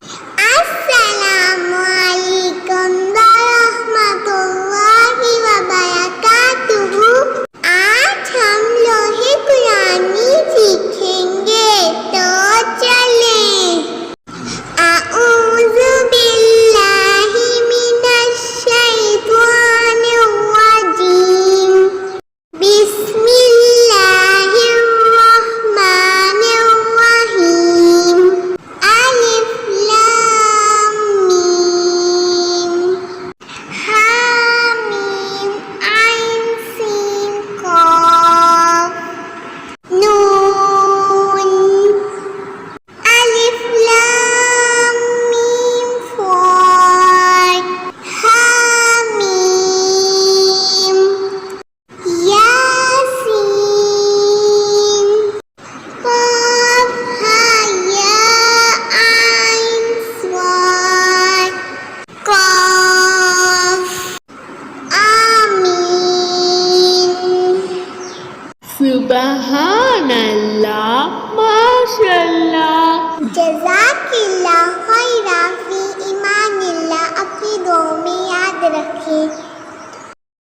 السلام علیکم ورحمۃ اللہ وبرکاتہ۔ آج ہم لوہے قرآنی سیکھیں گے، تو چلیں۔ اعوذ باللہ من الشیطان الرجیم، بسم اللہ الرحمن الرحیم۔ الف لام میم، حامیم عین سین قاف نون، الف لام میم صاد، حامیم یاسین قاف ها یا عین صاد قاف، آمین۔ سبحان اللہ، ماشاء اللہ۔ جزاک اللہ